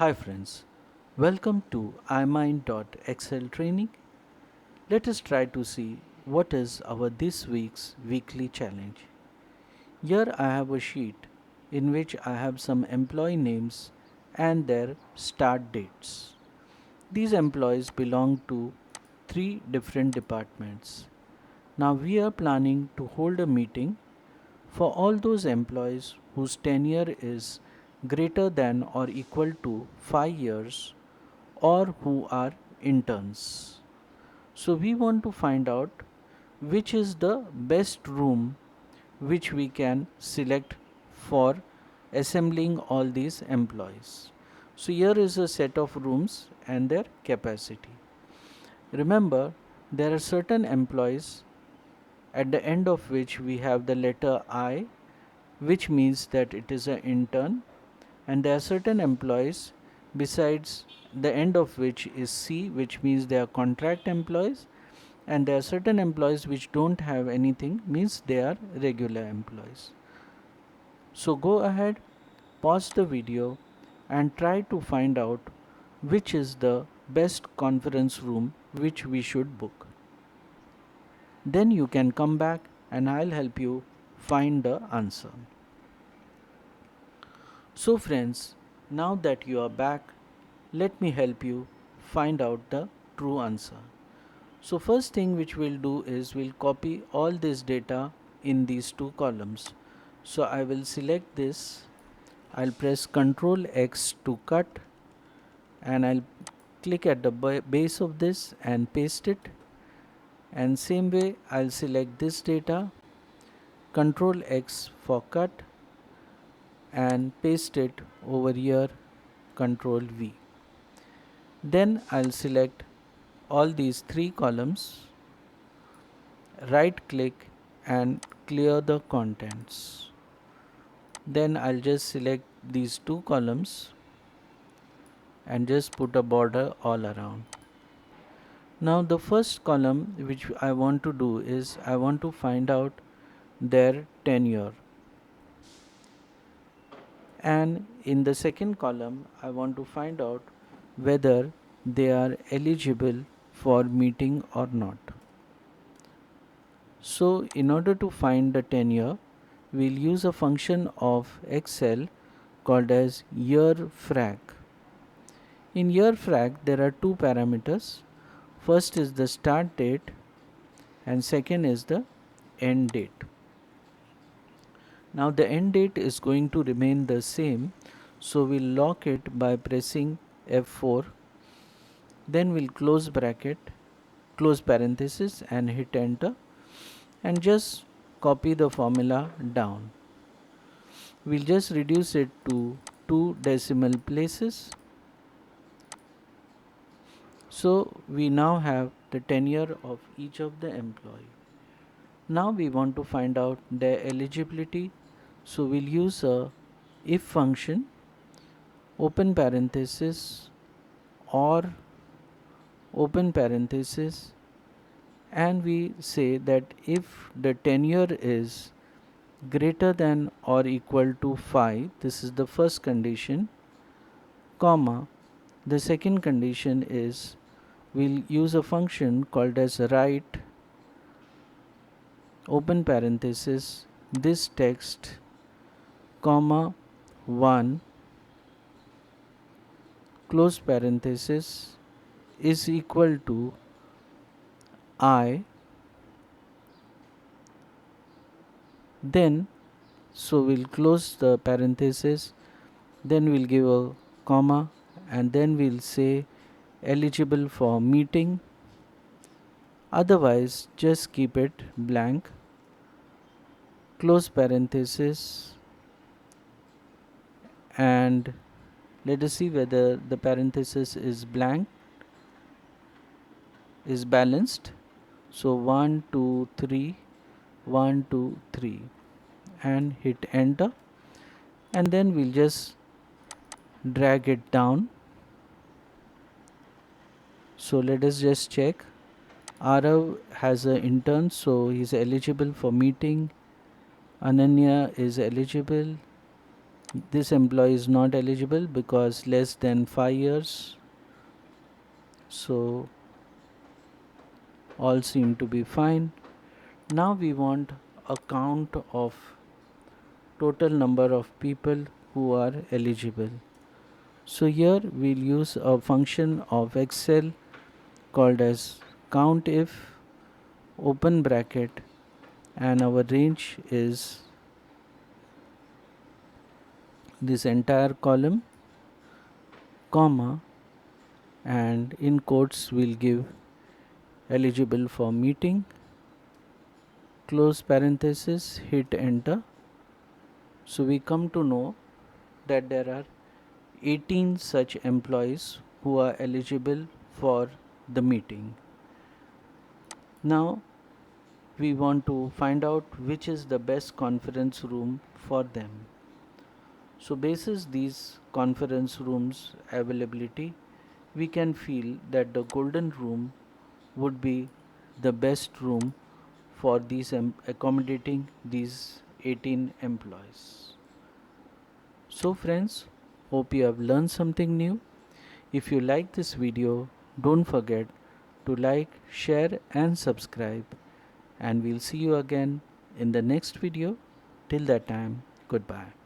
Hi friends, welcome to IMIND.Exceltraining. Let us try to see what is our this week's weekly challenge. Here I have a sheet in which I have some employee names and their start dates. These employees belong to three different departments. Now we are planning to hold a meeting for all those employees whose tenure is greater than or equal to 5 years or who are interns. So we want to find out which is the best room which we can select for assembling all these employees. So here is a set of rooms and their capacity. Remember, there are certain employees at the end of which we have the letter I, which means that it is an intern, and there are certain employees besides the end of which is C, which means they are contract employees, and there are certain employees which don't have anything, means they are regular employees. So go ahead, pause the video and try to find out which is the best conference room which we should book. Then you can come back and I'll help you find the answer. So friends, now that you are back, let me help you find out the true answer. So first thing which we'll do is we'll copy all this data in these two columns. So I will select this, I'll press Ctrl X to cut, and I'll click at the base of this and paste it, and same way I'll select this data, Ctrl X for cut, and paste it over here, Ctrl V. Then I'll select all these three columns, right click and clear the contents. Then I'll just select these two columns and just put a border all around. Now the first column which I want to do is I want to find out their tenure, and in the second column I want to find out whether they are eligible for meeting or not. So in order to find the tenure, we'll use a function of Excel called as year_frac. In year_frac there are two parameters. First is the start date and second is the end date. Now the end date is going to remain the same, so we'll lock it by pressing F4. Then we'll close bracket, close parenthesis and hit enter, and just copy the formula down. We'll just reduce it to 2 decimal places. So we now have the tenure of each of the employee. Now we want to find out their eligibility. So we'll use a if function, open parenthesis or open parenthesis, and we say that if the tenure is greater than or equal to 5, this is the first condition, comma, the second condition is we'll use a function called as write open parenthesis this text comma 1 close parenthesis is equal to I, then so we'll close the parenthesis, then we'll give a comma, and then we'll say eligible for meeting, otherwise just keep it blank, close parenthesis, and let us see whether the parenthesis is blank, is balanced. So 1 2 3 1 2 3 and hit enter, and then we'll just drag it down. So let us just check. Arav has an intern, so he's eligible for meeting. Ananya is eligible. This employee is not eligible because less than 5 years, so all seem to be fine. Now we want a count of total number of people who are eligible. So here we'll use a function of Excel called as COUNTIF, open bracket, and our range is this entire column, comma, and in quotes we'll give eligible for meeting, close parenthesis, hit enter. So we come to know that there are 18 such employees who are eligible for the meeting. Now we want to find out which is the best conference room for them. So basis these conference rooms availability, we can feel that the golden room would be the best room for these accommodating these 18 employees. So friends, hope you have learned something new. If you like this video, don't forget to like, share and subscribe, and we'll see you again in the next video. Till that time, goodbye.